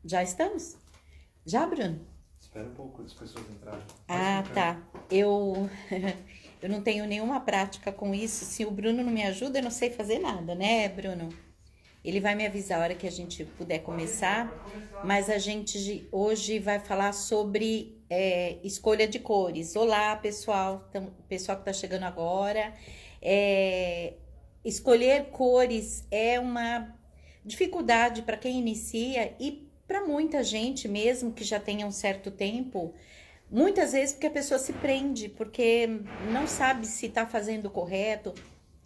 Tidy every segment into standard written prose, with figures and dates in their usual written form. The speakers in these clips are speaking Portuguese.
Já estamos? Já, Bruno? Espera um pouco as pessoas entrarem. Ah, tá. Eu não tenho nenhuma prática com isso. Se o Bruno não me ajuda, eu não sei fazer nada, né, Bruno? Ele vai me avisar a hora que a gente puder começar, mas a gente hoje vai falar sobre escolha de cores. Olá, pessoal, pessoal que está chegando agora. É, escolher cores é uma dificuldade para quem inicia e para muita gente mesmo que já tenha um certo tempo. Muitas vezes porque a pessoa se prende, porque não sabe se está fazendo o correto,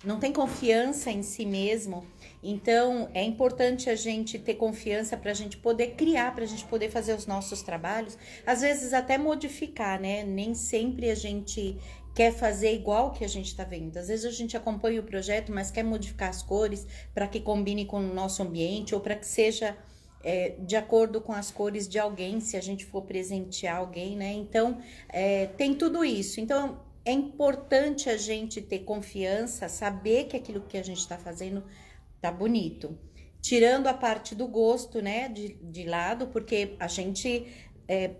não tem confiança em si mesmo. Então, é importante a gente ter confiança para a gente poder criar, para a gente poder fazer os nossos trabalhos. Às vezes até modificar, né? Nem sempre a gente quer fazer igual que a gente está vendo. Às vezes a gente acompanha o projeto, mas quer modificar as cores para que combine com o nosso ambiente ou para que seja de acordo com as cores de alguém, se a gente for presentear alguém, né? Então, tem tudo isso. Então, é importante a gente ter confiança, saber que aquilo que a gente está fazendo tá bonito. Tirando a parte do gosto, né, de lado, porque a gente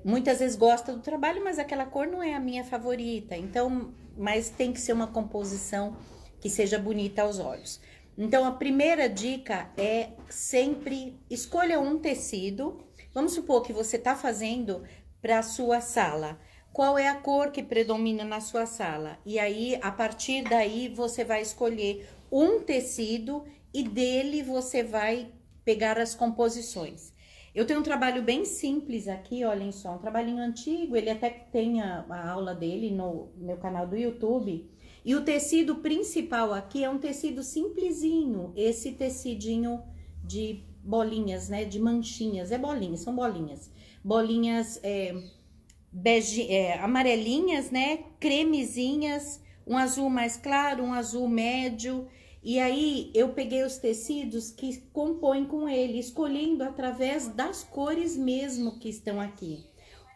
muitas vezes gosta do trabalho, mas aquela cor não é a minha favorita. Então, mas tem que ser uma composição que seja bonita aos olhos. Então, a primeira dica é sempre escolha um tecido. Vamos supor que você está fazendo para a sua sala. Qual é a cor que predomina na sua sala? E aí, a partir daí, você vai escolher um tecido e dele você vai pegar as composições. Eu tenho um trabalho bem simples aqui, olhem só, um trabalhinho antigo, ele até tem a aula dele no meu canal do YouTube. E o tecido principal aqui é um tecido simplesinho, esse tecidinho de bolinhas, né, de manchinhas, bolinhas, são bolinhas. Bolinhas bege, amarelinhas, né, cremezinhas, um azul mais claro, um azul médio. E aí eu peguei os tecidos que compõem com ele, escolhendo através das cores mesmo que estão aqui.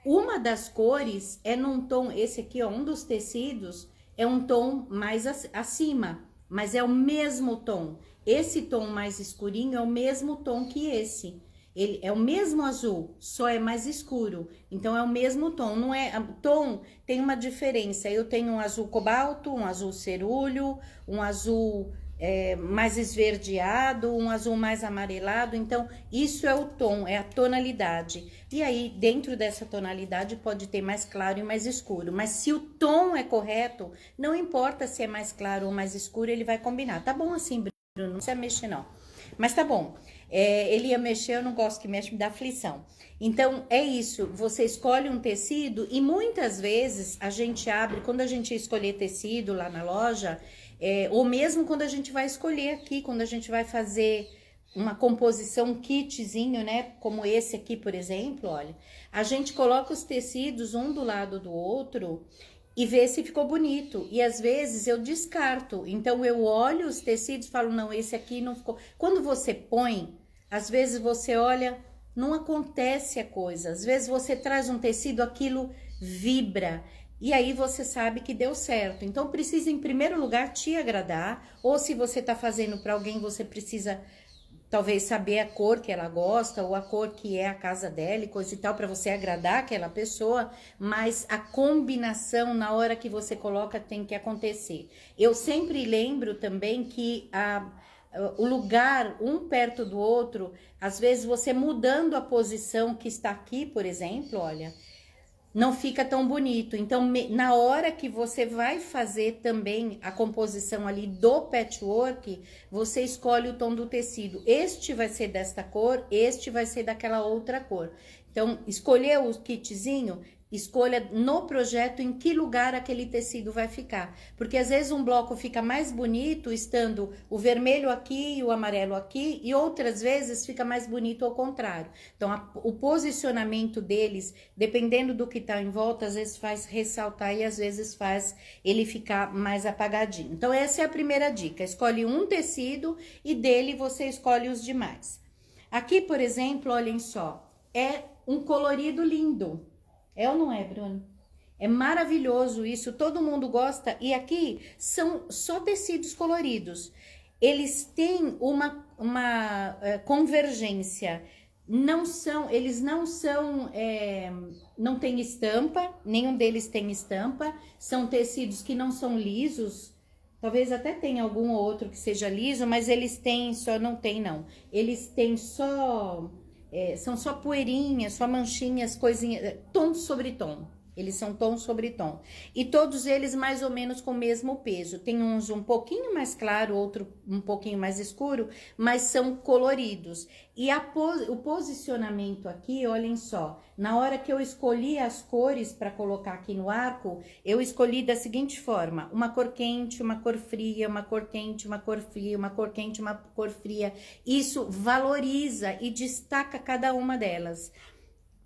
Uma das cores é num tom, esse aqui, ó, um dos tecidos é um tom mais acima, mas é o mesmo tom. Esse tom mais escurinho é o mesmo tom que esse. Ele é o mesmo azul, só é mais escuro. Então é o mesmo tom, não é? Tom tem uma diferença. Eu tenho um azul cobalto, um azul cerúleo, um azul mais esverdeado, um azul mais amarelado. Então, isso é o tom, é a tonalidade. E aí, dentro dessa tonalidade, pode ter mais claro e mais escuro. Mas se o tom é correto, não importa se é mais claro ou mais escuro, ele vai combinar. Tá bom assim, Bruno? Não precisa mexer, não. Mas tá bom. Ele ia mexer, eu não gosto que mexe, me dá aflição. Então, é isso. Você escolhe um tecido e muitas vezes a gente abre, quando a gente escolher tecido lá na loja, ou mesmo quando a gente vai escolher aqui, quando a gente vai fazer uma composição, um kitzinho, né? Como esse aqui, por exemplo, olha. A gente coloca os tecidos um do lado do outro e vê se ficou bonito. E às vezes eu descarto. Então eu olho os tecidos e falo, não, esse aqui não ficou. Quando você põe, às vezes você olha, não acontece a coisa. Às vezes você traz um tecido, aquilo vibra. E aí você sabe que deu certo. Então precisa em primeiro lugar te agradar, ou se você tá fazendo para alguém, você precisa talvez saber a cor que ela gosta ou a cor que é a casa dela e coisa e tal, para você agradar aquela pessoa, mas a combinação na hora que você coloca tem que acontecer. Eu sempre lembro também que o lugar um perto do outro, às vezes você mudando a posição que está aqui, por exemplo, olha, não fica tão bonito. Então, na hora que você vai fazer também a composição ali do patchwork, você escolhe o tom do tecido. Este vai ser desta cor, este vai ser daquela outra cor. Então, escolher o kitzinho, escolha no projeto em que lugar aquele tecido vai ficar. Porque às vezes um bloco fica mais bonito estando o vermelho aqui e o amarelo aqui, e outras vezes fica mais bonito ao contrário. Então, o posicionamento deles, dependendo do que está em volta, às vezes faz ressaltar e às vezes faz ele ficar mais apagadinho. Então, essa é a primeira dica. Escolhe um tecido e dele você escolhe os demais. Aqui, por exemplo, olhem só, é um colorido lindo. É ou não é, Bruno? É maravilhoso isso, todo mundo gosta. E aqui são só tecidos coloridos. Eles têm uma convergência eles não são, não tem estampa, nenhum deles tem estampa, são tecidos que não são lisos, talvez até tenha algum outro que seja liso, mas eles têm, só não tem não, eles têm só, são só poeirinhas, só manchinhas, coisinhas, tom sobre tom. Eles são tom sobre tom. E todos eles mais ou menos com o mesmo peso. Tem uns um pouquinho mais claro, outro um pouquinho mais escuro, mas são coloridos. E o posicionamento aqui, olhem só. Na hora que eu escolhi as cores para colocar aqui no arco, eu escolhi da seguinte forma. Uma cor quente, uma cor fria, uma cor quente, uma cor fria, uma cor quente, uma cor fria. Isso valoriza e destaca cada uma delas.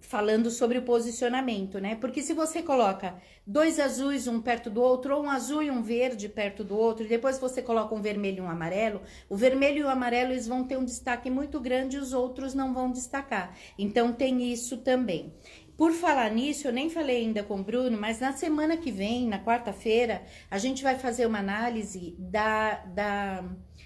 Falando sobre o posicionamento, né? Porque se você coloca dois azuis um perto do outro, ou um azul e um verde perto do outro, e depois você coloca um vermelho e um amarelo, o vermelho e o amarelo eles vão ter um destaque muito grande e os outros não vão destacar. Então tem isso também. Por falar nisso, eu nem falei ainda com o Bruno, mas na semana que vem, na quarta-feira, a gente vai fazer uma análise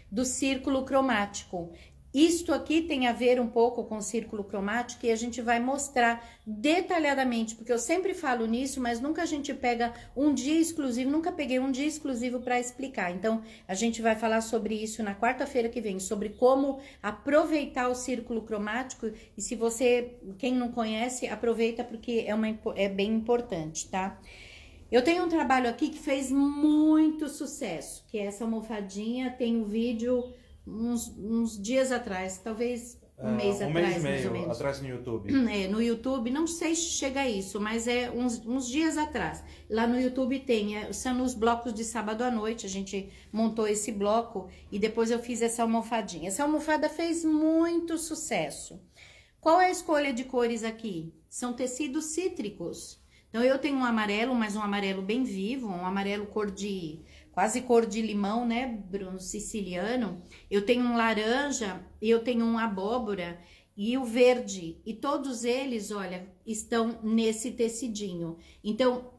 do círculo cromático. Isto aqui tem a ver um pouco com o círculo cromático e a gente vai mostrar detalhadamente, porque eu sempre falo nisso, mas nunca a gente pega um dia exclusivo, nunca peguei um dia exclusivo para explicar. Então, a gente vai falar sobre isso na quarta-feira que vem, sobre como aproveitar o círculo cromático. E se você, quem não conhece, aproveita porque é bem importante, tá? Eu tenho um trabalho aqui que fez muito sucesso, que é essa almofadinha, tem um vídeo... Uns dias atrás, talvez um mês atrás, mais ou menos. Atrás no YouTube. No YouTube, não sei se chega a isso, mas é uns dias atrás. Lá no YouTube tem, são nos blocos de sábado à noite, a gente montou esse bloco e depois eu fiz essa almofadinha. Essa almofada fez muito sucesso. Qual é a escolha de cores aqui? São tecidos cítricos. Então eu tenho um amarelo, mas um amarelo bem vivo, um amarelo quase cor de limão, né, Bruno, siciliano. Eu tenho um laranja, eu tenho um abóbora e o verde. E todos eles, olha, estão nesse tecidinho. Então,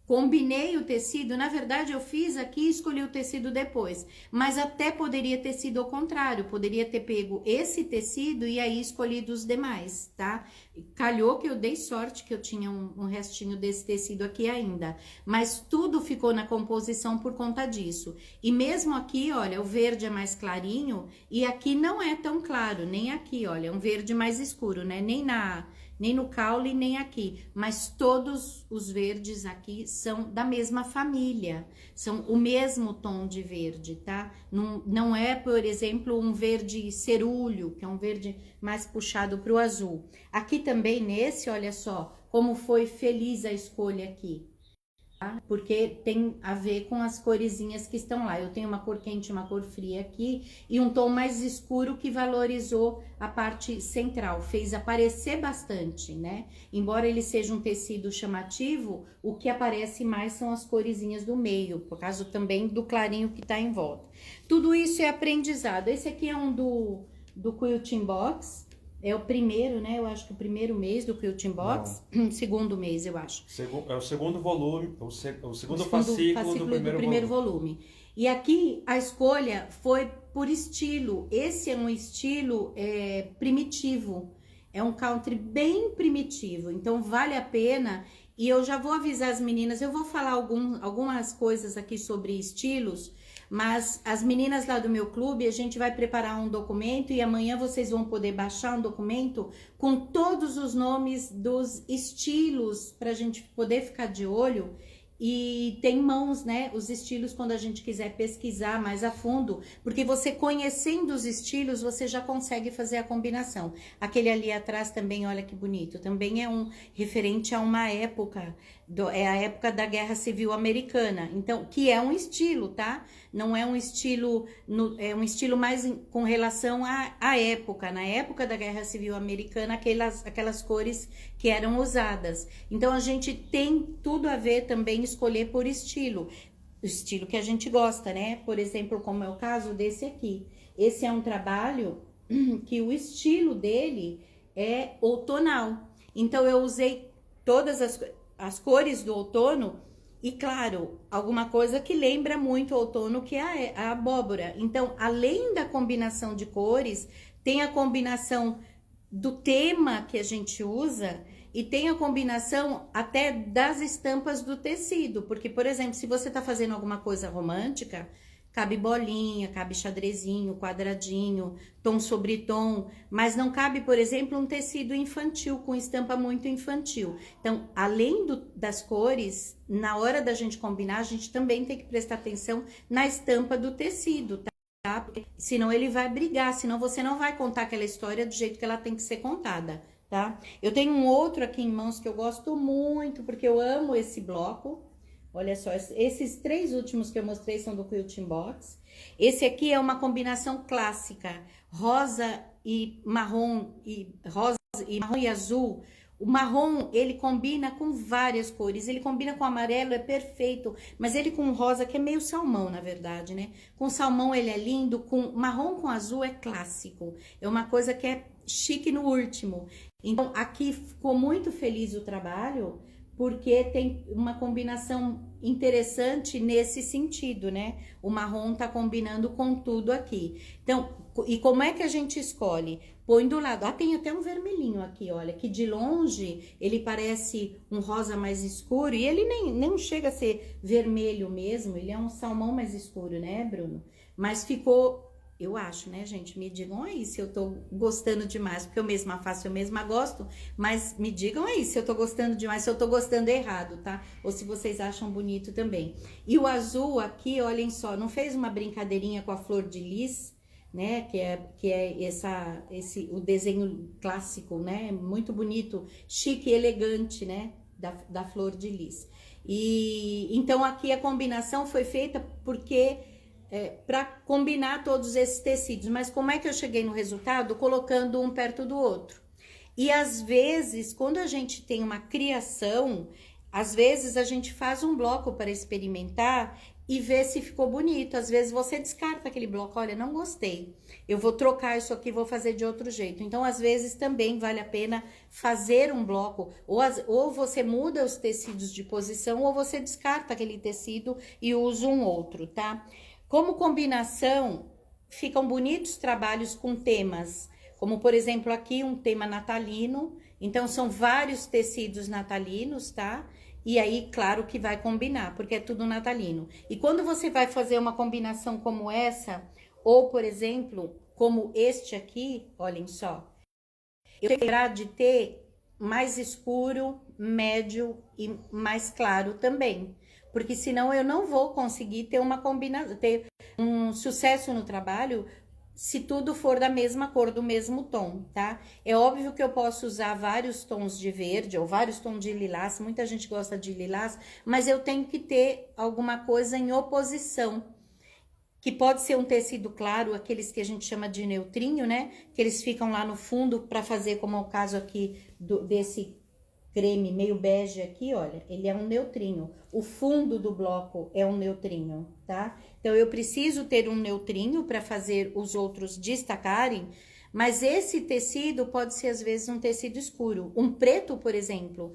combinei o tecido, na verdade eu fiz aqui e escolhi o tecido depois, mas até poderia ter sido ao contrário, poderia ter pego esse tecido e aí escolhido os demais, tá? Calhou que eu dei sorte que eu tinha um restinho desse tecido aqui ainda, mas tudo ficou na composição por conta disso. E mesmo aqui, olha, o verde é mais clarinho e aqui não é tão claro, nem aqui, olha, é um verde mais escuro, né? Nem no caule, nem aqui. Mas todos os verdes aqui são da mesma família. São o mesmo tom de verde, tá? Não é, por exemplo, um verde cerúleo, que é um verde mais puxado para o azul. Aqui também, nesse, olha só, como foi feliz a escolha aqui. Tá? Porque tem a ver com as coresinhas que estão lá. Eu tenho uma cor quente, uma cor fria aqui e um tom mais escuro que valorizou a parte central, fez aparecer bastante, né? Embora ele seja um tecido chamativo, o que aparece mais são as coresinhas do meio, por causa também do clarinho que tá em volta. Tudo isso é aprendizado. Esse aqui é um do Quilting Box. É o primeiro, né? Eu acho que o primeiro mês do Quilting Box. Segundo mês, eu acho. É o segundo volume, o segundo fascículo do primeiro volume. E aqui a escolha foi por estilo. Esse é um estilo primitivo. É um country bem primitivo. Então, vale a pena. E eu já vou avisar as meninas. Eu vou falar algumas coisas aqui sobre estilos. Mas as meninas lá do meu clube, a gente vai preparar um documento e amanhã vocês vão poder baixar um documento com todos os nomes dos estilos para a gente poder ficar de olho. E tem mãos, né? Os estilos quando a gente quiser pesquisar mais a fundo, porque você conhecendo os estilos, você já consegue fazer a combinação. Aquele ali atrás também, olha que bonito, também é um referente a uma época, é a época da Guerra Civil Americana, então, que é um estilo, tá? Não é um estilo, é um estilo mais com relação à época, na época da Guerra Civil Americana, aquelas cores que eram usadas. Então, a gente tem tudo a ver também escolher por estilo, o estilo que a gente gosta, né? Por exemplo, como é o caso desse aqui. Esse é um trabalho que o estilo dele é outonal. Então, eu usei todas as cores do outono e, claro, alguma coisa que lembra muito o outono, que é a abóbora. Então, além da combinação de cores, tem a combinação do tema que a gente usa e tem a combinação até das estampas do tecido, porque, por exemplo, se você tá fazendo alguma coisa romântica, cabe bolinha, cabe xadrezinho, quadradinho, tom sobre tom, mas não cabe, por exemplo, um tecido infantil, com estampa muito infantil. Então, além das cores, na hora da gente combinar, a gente também tem que prestar atenção na estampa do tecido, tá? Porque senão ele vai brigar, senão você não vai contar aquela história do jeito que ela tem que ser contada, tá? Eu tenho um outro aqui em mãos que eu gosto muito, porque eu amo esse bloco. Olha só, esses 3 últimos que eu mostrei são do Quilting Box. Esse aqui é uma combinação clássica, rosa e marrom e azul. O marrom, ele combina com várias cores, ele combina com amarelo, é perfeito, mas ele com rosa, que é meio salmão, na verdade, né? Com salmão ele é lindo, com marrom com azul é clássico, é uma coisa que é chique no último. Então, aqui ficou muito feliz o trabalho, porque tem uma combinação interessante nesse sentido, né? O marrom tá combinando com tudo aqui. Então, e como é que a gente escolhe? Põe do lado. Ah, tem até um vermelhinho aqui, olha, que de longe ele parece um rosa mais escuro e ele nem chega a ser vermelho mesmo, ele é um salmão mais escuro, né, Bruno? Mas ficou... Eu acho, né, gente? Me digam aí se eu tô gostando demais, porque eu mesma faço, eu mesma gosto, mas me digam aí se eu tô gostando demais, se eu tô gostando errado, tá? Ou se vocês acham bonito também. E o azul aqui, olhem só, não fez uma brincadeirinha com a flor de lis, né? Que é o desenho clássico, né? Muito bonito, chique e elegante, né? Da flor de lis. E então aqui a combinação foi feita porque... para combinar todos esses tecidos, mas como é que eu cheguei no resultado? Colocando um perto do outro. E às vezes, quando a gente tem uma criação, às vezes a gente faz um bloco para experimentar e ver se ficou bonito. Às vezes você descarta aquele bloco, olha, não gostei, eu vou trocar isso aqui, vou fazer de outro jeito. Então, às vezes também vale a pena fazer um bloco, ou você muda os tecidos de posição, ou você descarta aquele tecido e usa um outro, tá? Como combinação, ficam bonitos trabalhos com temas, como por exemplo aqui um tema natalino, então são vários tecidos natalinos, tá? E aí, claro que vai combinar, porque é tudo natalino. E quando você vai fazer uma combinação como essa, ou por exemplo, como este aqui, olhem só, eu tenho que lembrar de ter mais escuro, médio e mais claro também. Porque senão eu não vou conseguir ter uma combinação, ter um sucesso no trabalho se tudo for da mesma cor, do mesmo tom, tá? É óbvio que eu posso usar vários tons de verde ou vários tons de lilás, muita gente gosta de lilás, mas eu tenho que ter alguma coisa em oposição, que pode ser um tecido claro, aqueles que a gente chama de neutrinho, né? Que eles ficam lá no fundo para fazer, como é o caso aqui desse creme meio bege aqui, olha, ele é um neutrinho. O fundo do bloco é um neutrinho, tá? Então, eu preciso ter um neutrinho para fazer os outros destacarem, mas esse tecido pode ser, às vezes, um tecido escuro. Um preto, por exemplo,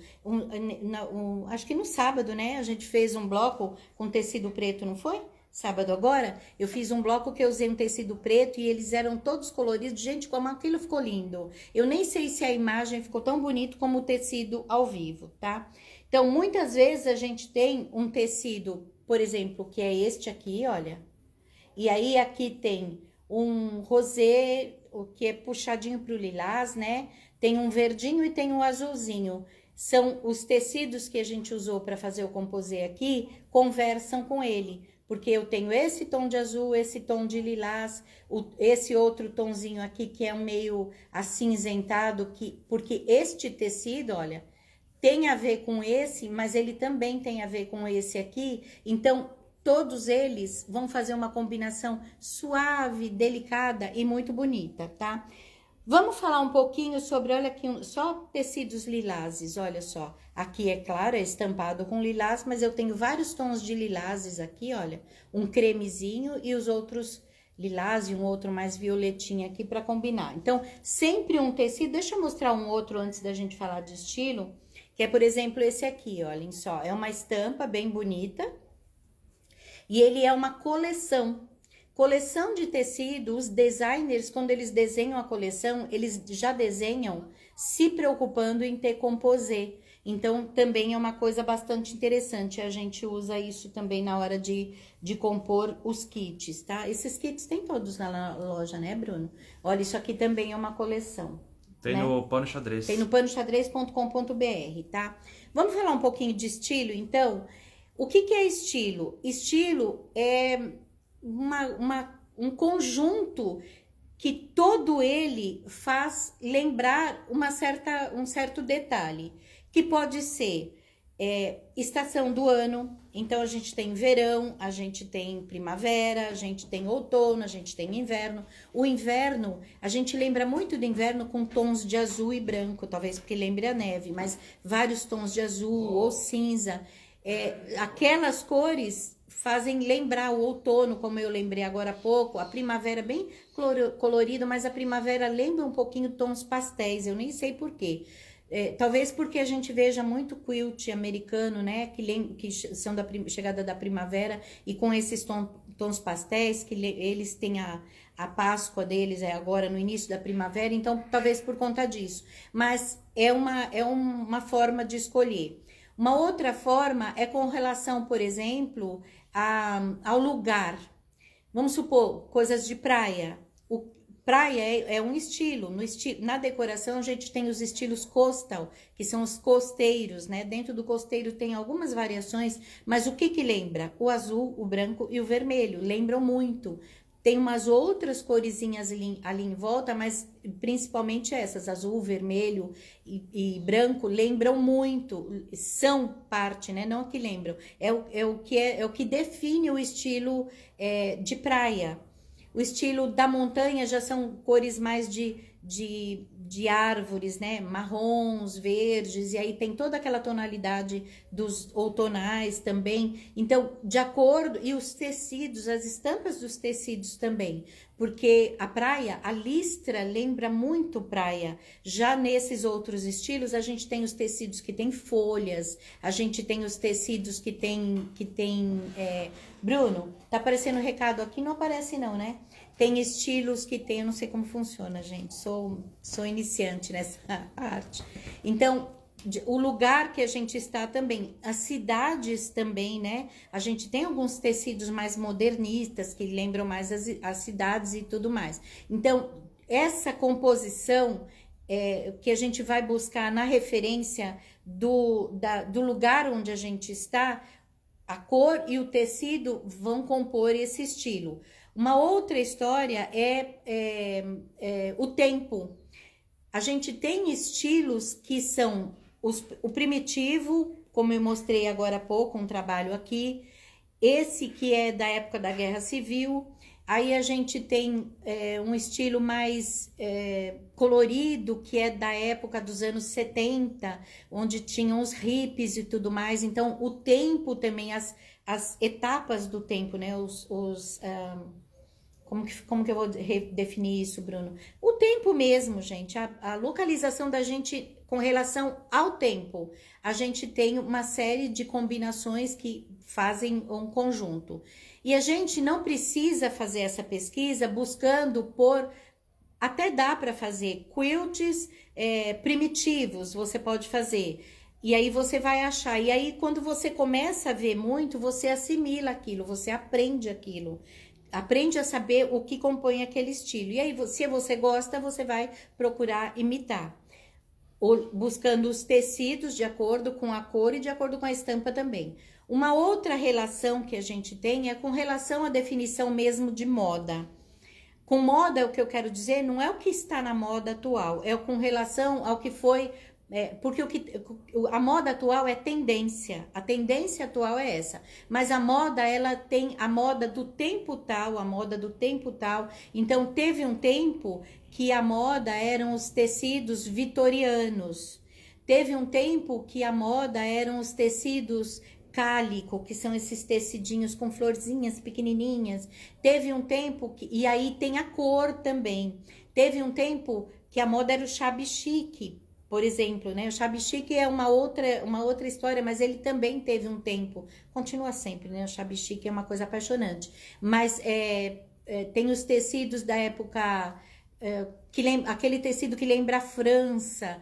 acho que no sábado, né? A gente fez um bloco com tecido preto, não foi? Sábado agora, eu fiz um bloco que eu usei um tecido preto e eles eram todos coloridos. Gente, como aquilo ficou lindo. Eu nem sei se a imagem ficou tão bonito como o tecido ao vivo, tá? Então, muitas vezes a gente tem um tecido, por exemplo, que é este aqui, olha. E aí, aqui tem um rosé, o que é puxadinho pro lilás, né? Tem um verdinho e tem um azulzinho. São os tecidos que a gente usou para fazer o composê aqui, conversam com ele. Porque eu tenho esse tom de azul, esse tom de lilás, esse outro tomzinho aqui que é um meio acinzentado, porque este tecido, olha, tem a ver com esse, mas ele também tem a ver com esse aqui. Então, todos eles vão fazer uma combinação suave, delicada e muito bonita, tá? Vamos falar um pouquinho sobre, olha aqui, só tecidos lilazes, olha só. Aqui, é claro, é estampado com lilás, mas eu tenho vários tons de lilazes aqui, olha. Um cremezinho e os outros lilás e um outro mais violetinho aqui para combinar. Então, sempre um tecido, deixa eu mostrar um outro antes da gente falar de estilo, que é, por exemplo, esse aqui, olhem só. É uma estampa bem bonita e ele é uma coleção. Coleção de tecido, os designers, quando eles desenham a coleção, eles já desenham se preocupando em ter composê. Então, também é uma coisa bastante interessante. A gente usa isso também na hora de compor os kits, tá? Esses kits tem todos na loja, né, Bruno? Olha, isso aqui também é uma coleção. Tem, né? No Pano Xadrez. Tem no panoxadrez.com.br, tá? Vamos falar um pouquinho de estilo, então? O que é estilo? Estilo é um conjunto que todo ele faz lembrar um certo detalhe, que pode ser estação do ano. Então, a gente tem verão, a gente tem primavera, a gente tem outono, a gente tem inverno. O inverno, a gente lembra muito do inverno com tons de azul e branco, talvez porque lembre a neve, mas vários tons de azul ou cinza. Aquelas cores fazem lembrar o outono, como eu lembrei agora há pouco, a primavera bem colorida, mas a primavera lembra um pouquinho tons pastéis, eu nem sei porquê. Talvez porque a gente veja muito quilt americano, né, que são da chegada da primavera, e com esses tons pastéis, que eles têm a Páscoa deles agora no início da primavera, então talvez por conta disso. Mas é uma forma de escolher. Uma outra forma é com relação, por exemplo, ao lugar. Vamos supor, coisas de praia. Praia é um estilo. Na decoração, a gente tem os estilos coastal, que são os costeiros, né? Dentro do costeiro tem algumas variações, mas o que lembra? O azul, o branco e o vermelho. Lembram muito. Tem umas outras coresinhas ali em volta, mas principalmente essas, azul, vermelho e branco, lembram muito, são parte, né? Não que lembram, é o que define o estilo de praia. O estilo da montanha já são cores mais de árvores, né? Marrons, verdes, e aí tem toda aquela tonalidade dos outonais também. Então, de acordo, e os tecidos, as estampas dos tecidos também, porque a praia, a listra lembra muito praia. Já nesses outros estilos, a gente tem os tecidos que tem folhas, a gente tem os tecidos que tem Bruno, tá aparecendo o recado aqui? Não aparece não, né? Tem estilos que tem, eu não sei como funciona, gente. Sou iniciante nessa arte. Então, o lugar que a gente está também, as cidades também, né? A gente tem alguns tecidos mais modernistas que lembram mais as cidades e tudo mais. Então, essa composição que a gente vai buscar na referência do lugar onde a gente está, a cor e o tecido vão compor esse estilo. Uma outra história é o tempo. A gente tem estilos que são o primitivo, como eu mostrei agora há pouco, um trabalho aqui. Esse que é da época da Guerra Civil. Aí a gente tem um estilo mais colorido, que é da época dos anos 70, onde tinham os hippies e tudo mais. Então, o tempo também, as etapas do tempo, né? Como que eu vou definir isso, Bruno? O tempo mesmo, gente. A localização da gente com relação ao tempo. A gente tem uma série de combinações que fazem um conjunto. E a gente não precisa fazer essa pesquisa buscando até dá para fazer quilts primitivos, você pode fazer. E aí você vai achar. E aí quando você começa a ver muito, você assimila aquilo, você aprende aquilo. Aprende a saber o que compõe aquele estilo. E aí, se você gosta, você vai procurar imitar. Buscando os tecidos de acordo com a cor e de acordo com a estampa também. Uma outra relação que a gente tem é com relação à definição mesmo de moda. Com moda, o que eu quero dizer não é o que está na moda atual, é com relação ao que foi... porque a moda atual é tendência, a tendência atual é essa, mas a moda, ela tem a moda do tempo tal, a moda do tempo tal. Então teve um tempo que a moda eram os tecidos vitorianos, teve um tempo que a moda eram os tecidos cálico, que são esses tecidinhos com florzinhas pequenininhas. Teve um tempo e aí tem a cor também, teve um tempo que a moda era o shabby chic, por exemplo, né? O shabby chic é uma outra história, mas ele também teve um tempo, continua sempre, né? O shabby chic é uma coisa apaixonante, mas tem os tecidos da época, aquele tecido que lembra a França,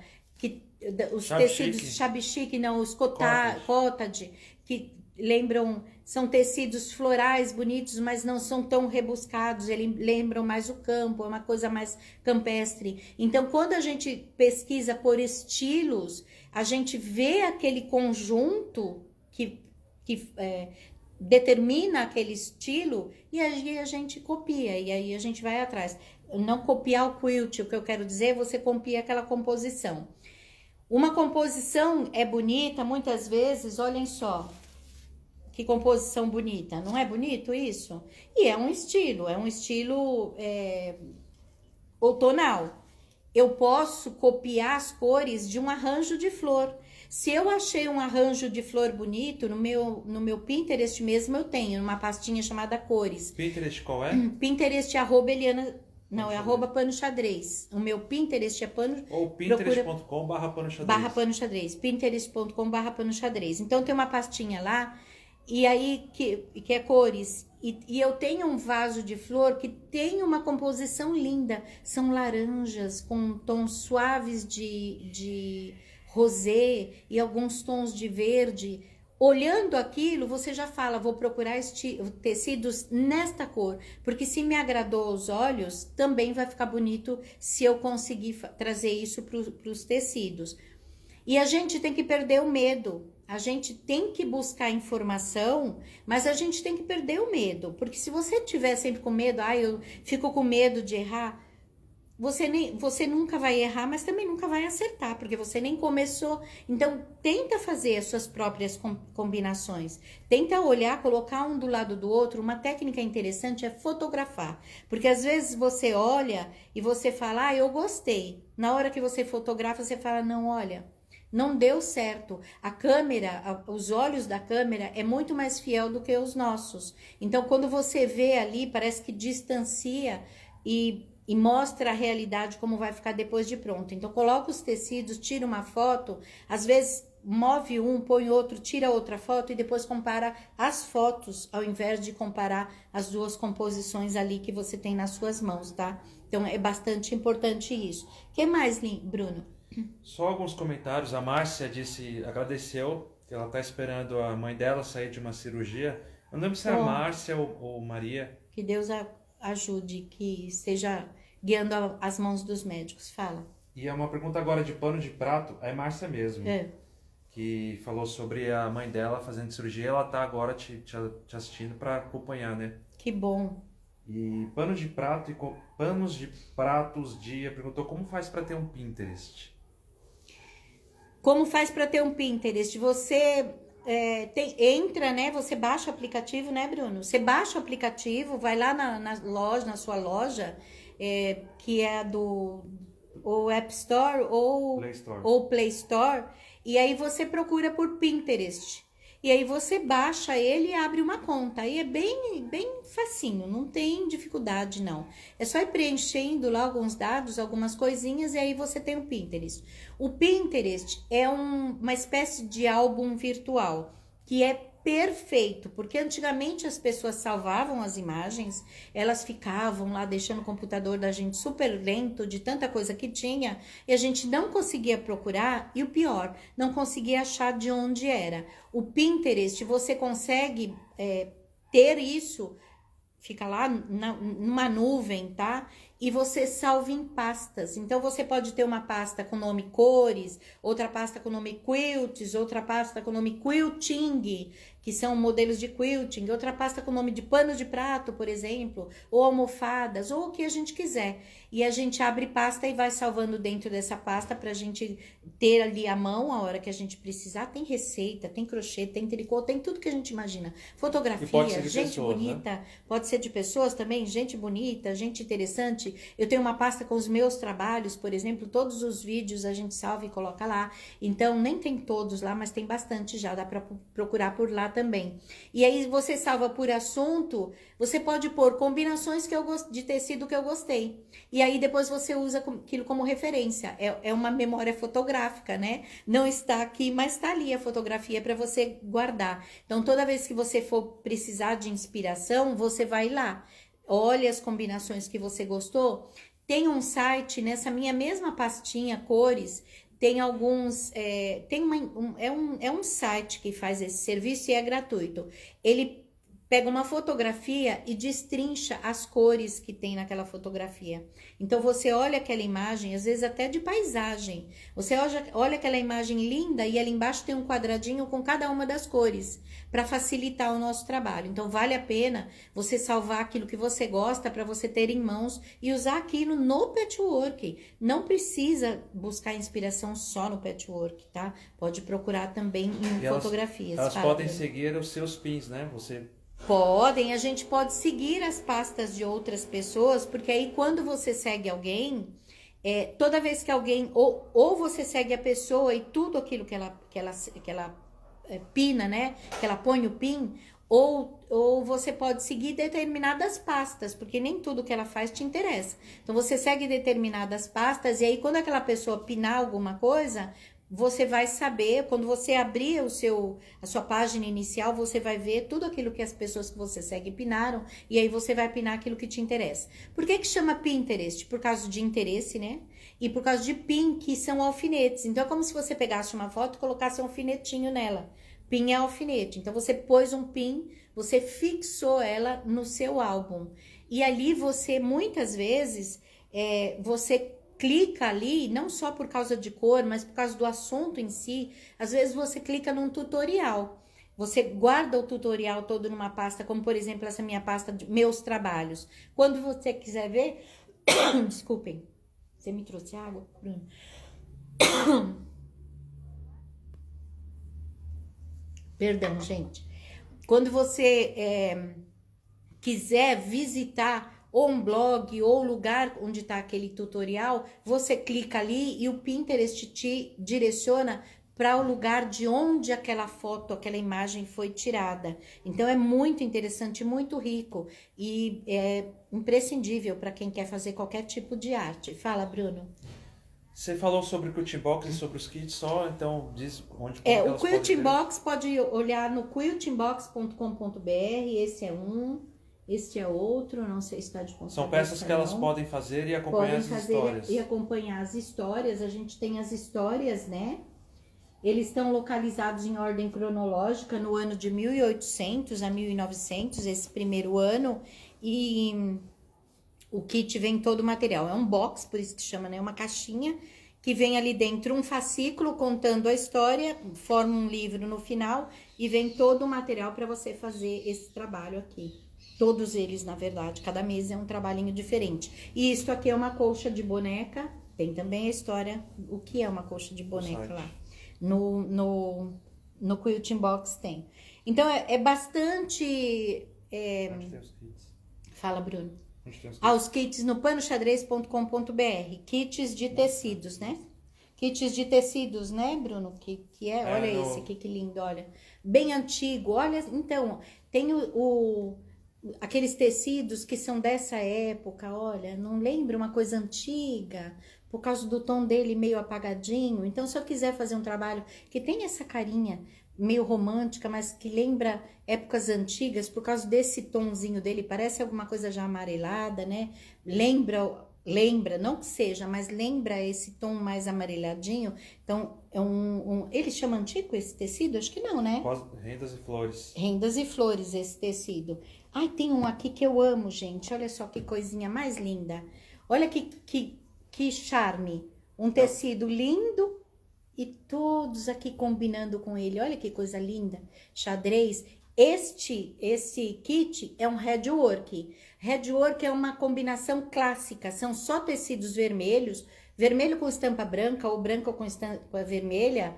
os tecidos chabichique, não, os cottage, que lembram, são tecidos florais bonitos, mas não são tão rebuscados, eles lembram mais o campo, é uma coisa mais campestre. Então, quando a gente pesquisa por estilos, a gente vê aquele conjunto que determina aquele estilo, e aí a gente copia, e aí a gente vai atrás. Não copiar o quilt, o que eu quero dizer, você copia aquela composição. Uma composição é bonita, muitas vezes, olhem só, que composição bonita, não é bonito isso? E é um estilo outonal. Eu posso copiar as cores de um arranjo de flor. Se eu achei um arranjo de flor bonito, no meu Pinterest mesmo eu tenho, uma pastinha chamada Cores. Pinterest qual é? Pinterest @ Eliana... Não, é @pano xadrez. O meu Pinterest é pano... Ou pinterest.com/pano xadrez. /pano xadrez. Pinterest.com/pano xadrez. Então tem uma pastinha lá, e aí que é cores. E eu tenho um vaso de flor que tem uma composição linda. São laranjas com tons suaves de rosé e alguns tons de verde. Olhando aquilo, você já fala, vou procurar tecidos nesta cor, porque se me agradou aos olhos, também vai ficar bonito se eu conseguir trazer isso para os tecidos. E a gente tem que perder o medo, a gente tem que buscar informação, mas a gente tem que perder o medo, porque se você estiver sempre com medo, eu fico com medo de errar, você nunca vai errar, mas também nunca vai acertar, porque você nem começou. Então, tenta fazer as suas próprias combinações. Tenta olhar, colocar um do lado do outro. Uma técnica interessante é fotografar. Porque às vezes você olha e você fala, eu gostei. Na hora que você fotografa, você fala, não, olha, não deu certo. A câmera, os olhos da câmera é muito mais fiel do que os nossos. Então, quando você vê ali, parece que distancia e mostra a realidade como vai ficar depois de pronto. Então, coloca os tecidos, tira uma foto, às vezes move um, põe outro, tira outra foto e depois compara as fotos, ao invés de comparar as duas composições ali que você tem nas suas mãos, tá? Então, é bastante importante isso. O que mais, Bruno? Só alguns comentários. A Márcia agradeceu, que ela está esperando a mãe dela sair de uma cirurgia. Eu não lembro se é a Márcia ou Maria. Que Deus ajude, que esteja guiando as mãos dos médicos. Fala. E é uma pergunta agora de pano de prato, é Márcia mesmo, que falou sobre a mãe dela fazendo cirurgia. Ela tá agora te assistindo para acompanhar, né? Que bom. E panos de pratos dia perguntou como faz para ter um Pinterest. Como faz para ter um Pinterest? Você entra, né? Você baixa o aplicativo, né, Bruno? Você baixa o aplicativo, vai lá na sua loja, que é ou App Store ou Play Store, e aí você procura por Pinterest. E aí você baixa ele e abre uma conta. Aí é bem, bem facinho, não tem dificuldade não. É só ir preenchendo lá alguns dados, algumas coisinhas, e aí você tem o Pinterest. O Pinterest é uma espécie de álbum virtual, que é perfeito, porque antigamente as pessoas salvavam as imagens, elas ficavam lá deixando o computador da gente super lento, de tanta coisa que tinha, e a gente não conseguia procurar, e o pior, não conseguia achar de onde era. O Pinterest, você consegue ter isso, fica lá numa nuvem, tá? E você salva em pastas. Então, você pode ter uma pasta com nome cores, outra pasta com nome quilts, outra pasta com nome quilting, que são modelos de quilting, outra pasta com nome de pano de prato, por exemplo, ou almofadas, ou o que a gente quiser. E a gente abre pasta e vai salvando dentro dessa pasta pra gente ter ali à mão a hora que a gente precisar. Tem receita, tem crochê, tem tricô, tem tudo que a gente imagina. Fotografia, gente pessoas, bonita, né? Pode ser de pessoas também, gente bonita, gente interessante. Eu tenho uma pasta com os meus trabalhos, por exemplo, todos os vídeos a gente salva e coloca lá. Então, nem tem todos lá, mas tem bastante já, dá pra procurar por lá também. E aí você salva por assunto, você pode pôr combinações de tecido que eu gostei. E aí depois você usa aquilo como referência. É uma memória fotográfica, né? Não está aqui, mas está ali a fotografia para você guardar. Então toda vez que você for precisar de inspiração, você vai lá. olhe as combinações que você gostou. Tem um site, nessa minha mesma pastinha, cores, tem alguns, é um site que faz esse serviço e é gratuito. Ele pega uma fotografia e destrincha as cores que tem naquela fotografia. Então, você olha aquela imagem, às vezes até de paisagem. Você olha aquela imagem linda e ali embaixo tem um quadradinho com cada uma das cores, para facilitar o nosso trabalho. Então, vale a pena você salvar aquilo que você gosta para você ter em mãos e usar aquilo no patchwork. Não precisa buscar inspiração só no patchwork, tá? Pode procurar também em fotografias. Elas podem seguir os seus pins, né? Podem, a gente pode seguir as pastas de outras pessoas, porque aí quando você segue alguém, toda vez que alguém, ou você segue a pessoa e tudo aquilo que ela pina, né, que ela põe o pin, ou você pode seguir determinadas pastas, porque nem tudo que ela faz te interessa. Então você segue determinadas pastas e aí quando aquela pessoa pinar alguma coisa, você vai saber, quando você abrir a sua página inicial, você vai ver tudo aquilo que as pessoas que você segue pinaram, e aí você vai pinar aquilo que te interessa. Por que chama Pinterest? Por causa de interesse, né? E por causa de pin, que são alfinetes. Então, é como se você pegasse uma foto e colocasse um alfinetinho nela. Pin é alfinete. Então, você pôs um pin, você fixou ela no seu álbum. E ali você, muitas vezes, você clica ali, não só por causa de cor, mas por causa do assunto em si. Às vezes você clica num tutorial. Você guarda o tutorial todo numa pasta, como por exemplo essa minha pasta de meus trabalhos. Quando você quiser ver... Desculpem. Você me trouxe água, Bruno? Perdão, gente. Quando você quiser visitar ou um blog, ou lugar onde está aquele tutorial, você clica ali e o Pinterest te direciona para o lugar de onde aquela foto, aquela imagem foi tirada. Então, é muito interessante, muito rico e é imprescindível para quem quer fazer qualquer tipo de arte. Fala, Bruno. Você falou sobre o Quilting Box e sobre os kits só, então diz onde o Quilting Box pode olhar no quiltingbox.com.br, esse é um... Este é outro, não sei se está de ponta. São peças que elas podem fazer e acompanhar as histórias. E acompanhar as histórias. A gente tem as histórias, né? Eles estão localizados em ordem cronológica no ano de 1800 a 1900, esse primeiro ano. E o kit vem todo o material. É um box, por isso que chama, né? Uma caixinha que vem ali dentro um fascículo contando a história, forma um livro no final e vem todo o material para você fazer esse trabalho aqui. Todos eles, na verdade, cada mês é um trabalhinho diferente. E isso aqui é uma colcha de boneca, tem também a história, o que é uma colcha de boneca lá. No Quilting Box tem. Então, é bastante... Onde tem os kits? Fala, Bruno. Onde tem os kits? Os kits no panoxadrez.com.br, kits de tecidos, né? Kits de tecidos, né, Bruno? Que olha esse aqui, que lindo, olha. Bem antigo, olha, então, tem aqueles tecidos que são dessa época, olha, não lembra uma coisa antiga, por causa do tom dele meio apagadinho. Então, se eu quiser fazer um trabalho que tem essa carinha meio romântica, mas que lembra épocas antigas, por causa desse tomzinho dele, parece alguma coisa já amarelada, né? Lembra, não que seja, mas lembra esse tom mais amareladinho. Então, ele chama antigo esse tecido? Acho que não, né? Rendas e flores. Rendas e flores, esse tecido. Ai, tem um aqui que eu amo, gente. Olha só que coisinha mais linda. Olha que charme. Um tecido lindo e todos aqui combinando com ele. Olha que coisa linda. Xadrez. Esse kit é um headwork. Headwork é uma combinação clássica. São só tecidos vermelhos. Vermelho com estampa branca ou branca com estampa vermelha,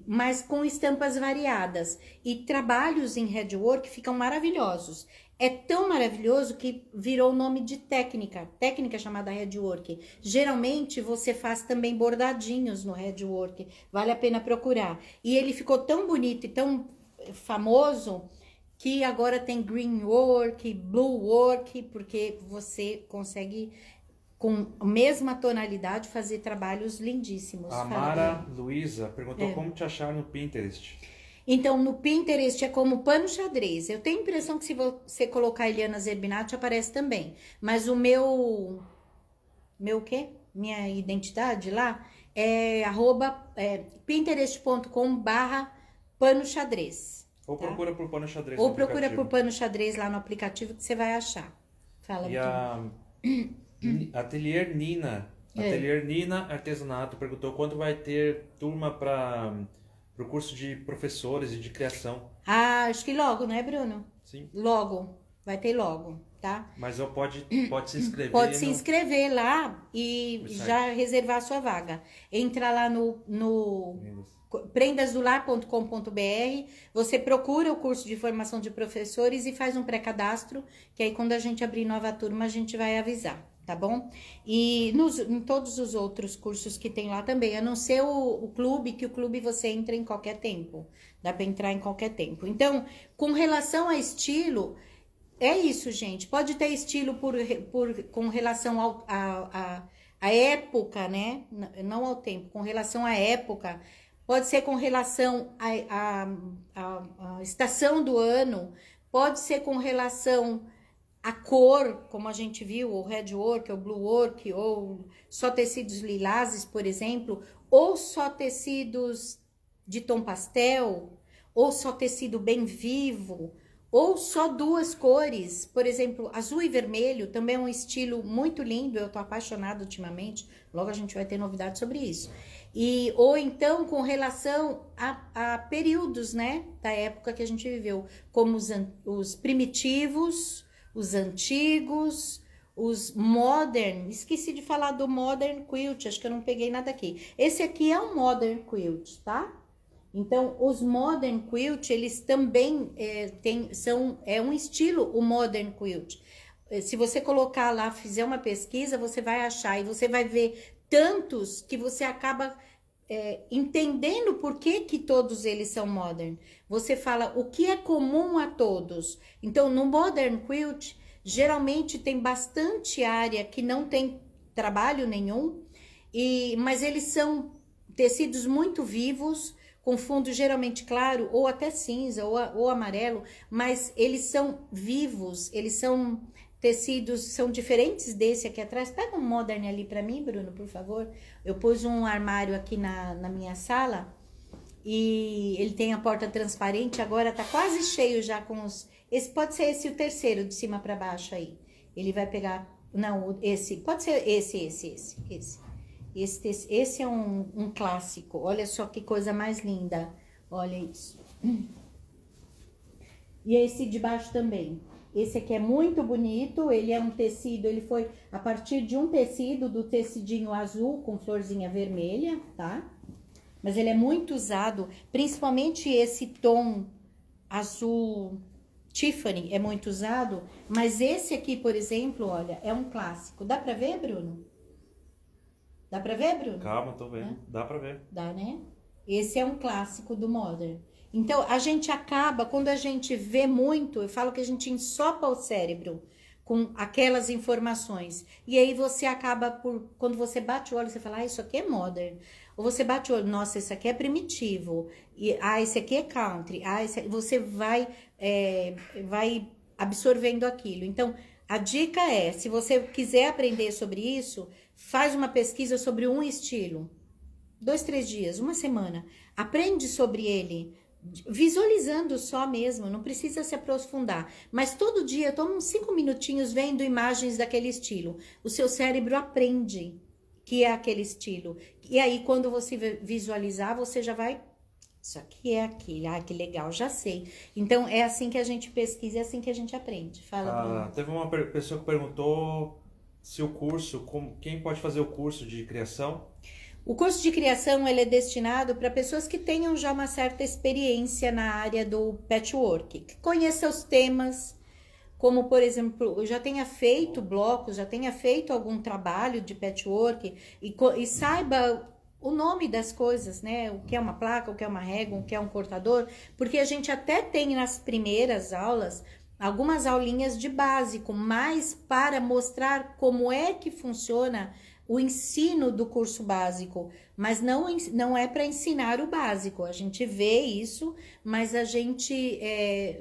mas com estampas variadas. E trabalhos em headwork ficam maravilhosos. É tão maravilhoso que virou o nome de técnica chamada headwork. Geralmente você faz também bordadinhos no headwork, vale a pena procurar. E ele ficou tão bonito e tão famoso que agora tem green work, blue work, porque você consegue com a mesma tonalidade fazer trabalhos lindíssimos. A Mara Luísa perguntou como te achar no Pinterest. Então, no Pinterest é como pano xadrez. Eu tenho a impressão que se você colocar Eliana Zerbinati, aparece também. Mas o meu o quê? Minha identidade lá é pinterest.com/pano xadrez. Ou tá? procura por pano xadrez Ou no procura aplicativo. por pano xadrez lá no aplicativo que você vai achar. Fala, E Atelier Nina. Atelier Nina Artesanato perguntou quando vai ter turma para o curso de professores e de criação. Ah, acho que logo, né, Bruno? Sim. Logo. Vai ter logo, tá? Mas pode se inscrever. Pode se inscrever lá e já reservar a sua vaga. Entra lá no prendasdolar.com.br, você procura o curso de formação de professores e faz um pré-cadastro, que aí quando a gente abrir nova turma, a gente vai avisar, tá bom? E em todos os outros cursos que tem lá também, a não ser o clube, que o clube você entra em qualquer tempo. Dá para entrar em qualquer tempo. Então, com relação a estilo... É isso, gente. Pode ter estilo com relação à época, né? Não ao tempo, com relação à época. Pode ser com relação à estação do ano. Pode ser com relação à cor, como a gente viu, o red work, o blue work, ou só tecidos lilazes, por exemplo, ou só tecidos de tom pastel, ou só tecido bem vivo, ou só duas cores, por exemplo, azul e vermelho, também é um estilo muito lindo, eu tô apaixonada ultimamente, logo a gente vai ter novidades sobre isso. Ou então com relação a períodos, né, da época que a gente viveu, como os primitivos, os antigos, os modern, esqueci de falar do modern quilt, acho que eu não peguei nada aqui. Esse aqui é um modern quilt, tá? Então, os modern quilt, eles também é um estilo, o modern quilt. Se você colocar lá, fizer uma pesquisa, você vai achar e você vai ver tantos que você acaba entendendo por que todos eles são modern. Você fala o que é comum a todos. Então, no modern quilt, geralmente tem bastante área que não tem trabalho nenhum, mas eles são tecidos muito vivos, com fundo geralmente claro, ou até cinza, ou amarelo, mas eles são vivos, eles são tecidos, são diferentes desse aqui atrás. Pega um modern ali pra mim, Bruno, por favor. Eu pus um armário aqui na minha sala, e ele tem a porta transparente, agora tá quase cheio já com os... Esse pode ser esse o terceiro, de cima pra baixo aí. Ele vai pegar... Não, esse, pode ser esse. Esse é um clássico. Olha só que coisa mais linda. Olha isso. E esse de baixo também. Esse aqui é muito bonito. Ele é um tecido, ele foi a partir de um tecido, do tecidinho azul com florzinha vermelha, tá? Mas ele é muito usado, principalmente esse tom azul Tiffany é muito usado. Mas esse aqui, por exemplo, olha, é um clássico. Dá pra ver, Bruno? Dá pra ver, Bruno? Calma, tô vendo. Dá pra ver. Dá, né? Esse é um clássico do Modern. Então, a gente acaba, quando a gente vê muito, eu falo que a gente ensopa o cérebro com aquelas informações. E aí você acaba quando você bate o olho, você fala, isso aqui é Modern. Ou você bate o olho, nossa, esse aqui é primitivo. Esse aqui é country. Você vai absorvendo aquilo. Então, a dica é, se você quiser aprender sobre isso, faz uma pesquisa sobre um estilo. 2, 3 dias, uma semana. Aprende sobre ele, visualizando só mesmo, não precisa se aprofundar. Mas todo dia, toma uns 5 minutinhos vendo imagens daquele estilo. O seu cérebro aprende que é aquele estilo. E aí, quando você visualizar, você já vai... Isso aqui é aquele. Ah, que legal, já sei. Então, é assim que a gente pesquisa, é assim que a gente aprende. Fala, Bruno. Teve uma pessoa que perguntou se o curso, quem pode fazer o curso de criação? O curso de criação, ele é destinado para pessoas que tenham já uma certa experiência na área do patchwork, que conheçam os temas, como, por exemplo, eu já tenha feito blocos, já tenha feito algum trabalho de patchwork e saiba o nome das coisas, né? O que é uma placa, o que é uma régua, o que é um cortador, porque a gente até tem nas primeiras aulas algumas aulinhas de básico, mas para mostrar como é que funciona o ensino do curso básico. mas não é para ensinar o básico. A gente vê isso, mas a gente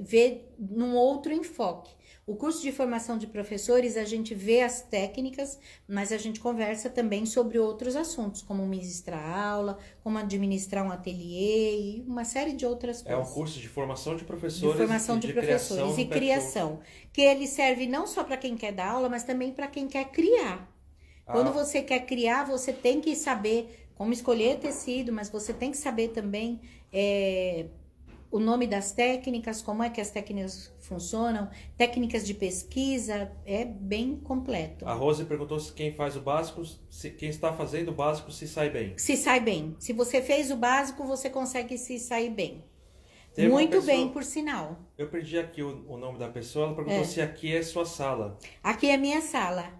vê num outro enfoque. O curso de formação de professores, a gente vê as técnicas, mas a gente conversa também sobre outros assuntos, como ministrar aula, como administrar um ateliê e uma série de outras coisas. É um curso de formação de professores, de formação de professores e criação, que ele serve não só para quem quer dar aula, mas também para quem quer criar. Quando você quer criar, você tem que saber como escolher tecido, mas você tem que saber também o nome das técnicas, como é que as técnicas funcionam, técnicas de pesquisa, é bem completo. A Rose perguntou se quem faz o básico, quem está fazendo o básico se sai bem. Se sai bem. Se você fez o básico, você consegue se sair bem. Teve Muito bem, por sinal. Eu perdi aqui o nome da pessoa, ela perguntou se aqui é sua sala. Aqui é minha sala,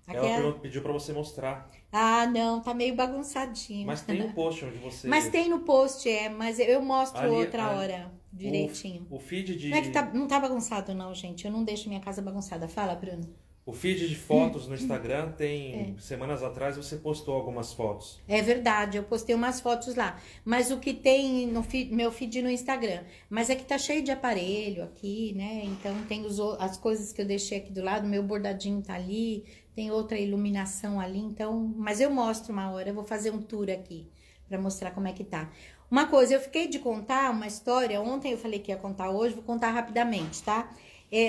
Ela pediu para você mostrar. Ah, não, tá meio bagunçadinho. Mas tem um post onde você... Mas tem no post, mas eu mostro outra hora, direitinho. O feed de... Não é que não tá bagunçado não, gente. Eu não deixo minha casa bagunçada. Fala, Bruno. O feed de fotos no Instagram tem... Semanas atrás você postou algumas fotos. É verdade, eu postei umas fotos lá. Mas o que tem no meu feed no Instagram. Mas é que tá cheio de aparelho aqui, né? Então tem as coisas que eu deixei aqui do lado. Meu bordadinho tá ali. Tem outra iluminação ali. Então, mas eu mostro uma hora. Eu vou fazer um tour aqui pra mostrar como é que tá. Uma coisa, eu fiquei de contar uma história. Ontem eu falei que ia contar hoje. Vou contar rapidamente, tá?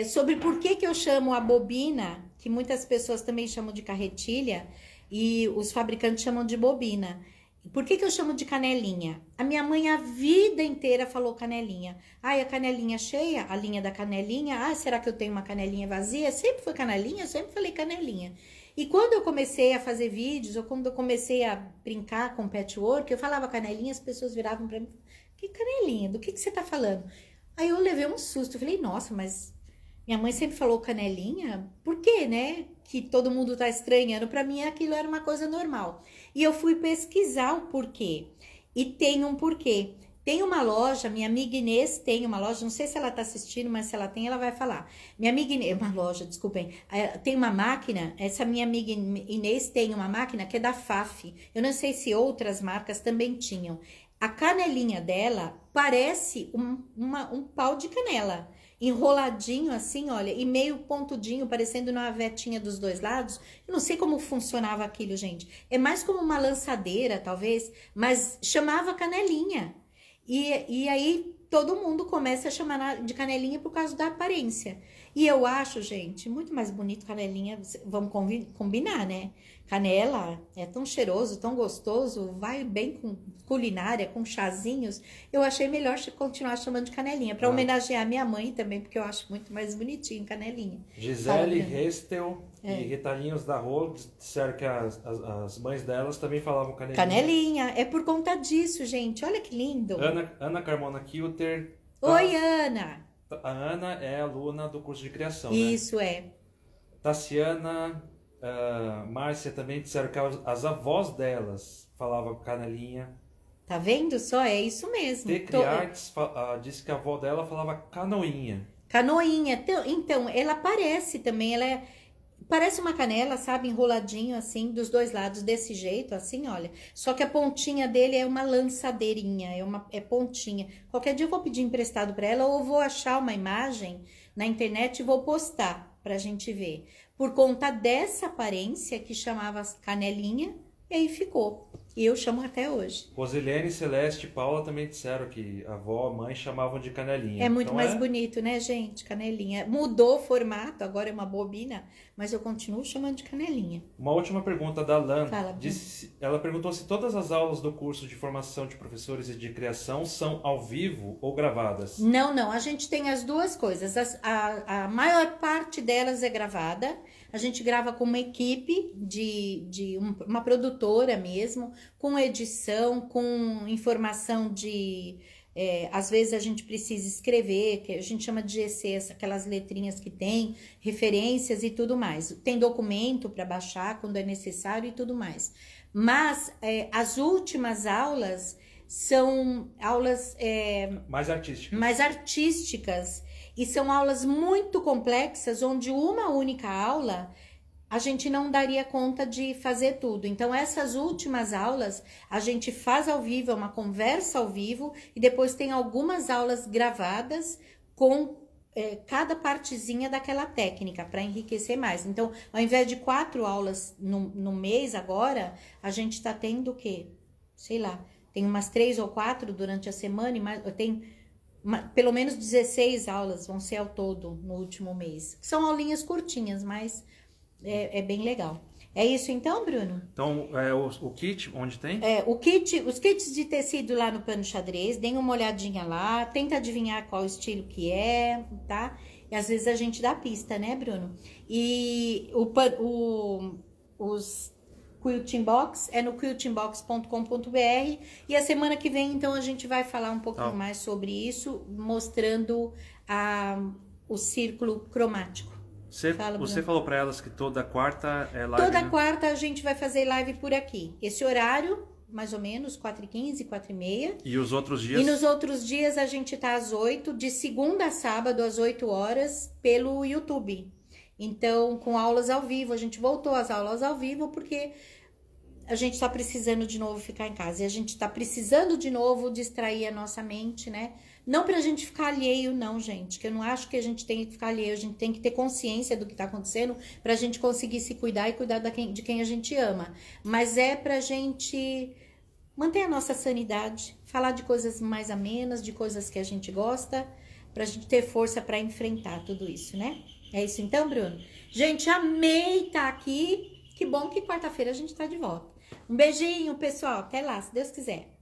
Sobre por que eu chamo a bobina, que muitas pessoas também chamam de carretilha, e os fabricantes chamam de bobina. Por que eu chamo de canelinha? A minha mãe a vida inteira falou canelinha. Ai, a canelinha cheia, a linha da canelinha. Ah, será que eu tenho uma canelinha vazia? Sempre foi canelinha, eu sempre falei canelinha. E quando eu comecei a fazer vídeos, ou quando eu comecei a brincar com patchwork, eu falava canelinha, as pessoas viravam pra mim, que canelinha? Do que você tá falando? Aí eu levei um susto, eu falei, nossa, mas... Minha mãe sempre falou canelinha, por quê, né? Que todo mundo tá estranhando. Pra mim aquilo era uma coisa normal. E eu fui pesquisar o porquê. E tem um porquê. Tem uma loja, minha amiga Inês tem uma loja, não sei se ela tá assistindo, mas se ela tem, ela vai falar. Minha amiga Inês, uma loja, desculpem, tem uma máquina, essa minha amiga Inês tem uma máquina que é da FAF. Eu não sei se outras marcas também tinham. A canelinha dela parece um pau de canela. Enroladinho assim, olha, e meio pontudinho, parecendo uma vetinha dos dois lados. Eu não sei como funcionava aquilo, gente. É mais como uma lançadeira, talvez, mas chamava canelinha. E aí todo mundo começa a chamar de canelinha por causa da aparência. E eu acho, gente, muito mais bonito canelinha. Vamos combinar, né? Canela é tão cheiroso, tão gostoso, vai bem com culinária, com chazinhos. Eu achei melhor continuar chamando de canelinha, para homenagear minha mãe também, porque eu acho muito mais bonitinho canelinha. Gisele Restel e Ritalinhos da Rô disseram que as mães delas também falavam canelinha. Canelinha, é por conta disso, gente. Olha que lindo. Ana Carmona Kilter. Oi, Ana. A Ana é aluna do curso de criação, Isso, né? é. Tassiana, Márcia também disseram que as avós delas falavam canelinha. Tá vendo só? É isso mesmo. Tecriartes disse que a avó dela falava canoinha. Canoinha. Então, ela parece também, parece uma canela, sabe? Enroladinho assim, dos dois lados, desse jeito, assim, olha. Só que a pontinha dele é uma lançadeirinha, é pontinha. Qualquer dia eu vou pedir emprestado para ela ou vou achar uma imagem na internet e vou postar pra gente ver. Por conta dessa aparência que chamava canelinha, e aí ficou. E eu chamo até hoje. Rosilene, Celeste e Paula também disseram que a avó, a mãe chamavam de canelinha. É muito mais bonito, né, gente? Canelinha. Mudou o formato, agora é uma bobina, mas eu continuo chamando de canelinha. Uma última pergunta da Lan. Fala, ela perguntou se todas as aulas do curso de formação de professores e de criação são ao vivo ou gravadas. Não. A gente tem as duas coisas. A maior parte delas é gravada. A gente grava com uma equipe uma produtora mesmo, com edição, com informação de... às vezes a gente precisa escrever, que a gente chama de GC, aquelas letrinhas que tem, referências e tudo mais. Tem documento para baixar quando é necessário e tudo mais. Mas as últimas aulas são aulas mais artísticas. E são aulas muito complexas, onde uma única aula a gente não daria conta de fazer tudo. Então, essas últimas aulas, a gente faz ao vivo, é uma conversa ao vivo, e depois tem algumas aulas gravadas com cada partezinha daquela técnica, para enriquecer mais. Então, ao invés de 4 aulas no mês agora, a gente está tendo o quê? Sei lá, tem umas 3 ou 4 durante a semana, e mais, tem pelo menos 16 aulas vão ser ao todo no último mês. São aulinhas curtinhas, mas é bem legal. É isso então, Bruno? Então, o kit, onde tem? Os kits de tecido lá no Pano Xadrez, deem uma olhadinha lá, tenta adivinhar qual estilo que é, tá? E às vezes a gente dá pista, né, Bruno? E os Quilting Box é no quiltingbox.com.br, e a semana que vem, então, a gente vai falar um pouquinho mais sobre isso, mostrando o círculo cromático. Você falou para elas que toda quarta é live? Toda quarta a gente vai fazer live por aqui. Esse horário, mais ou menos, 4h15, 4h30. E os outros dias? E nos outros dias a gente tá às 8, de segunda a sábado, às 8 horas, pelo YouTube. Então, com aulas ao vivo. A gente voltou às aulas ao vivo porque a gente tá precisando de novo ficar em casa. E a gente tá precisando de novo distrair a nossa mente, né? Não pra gente ficar alheio, não, gente. Que eu não acho que a gente tem que ficar alheio. A gente tem que ter consciência do que tá acontecendo pra gente conseguir se cuidar e cuidar de quem a gente ama. Mas é pra gente manter a nossa sanidade, falar de coisas mais amenas, de coisas que a gente gosta, pra gente ter força pra enfrentar tudo isso, né? É isso então, Bruno? Gente, amei estar aqui. Que bom que quarta-feira a gente tá de volta. Um beijinho, pessoal. Até lá, se Deus quiser.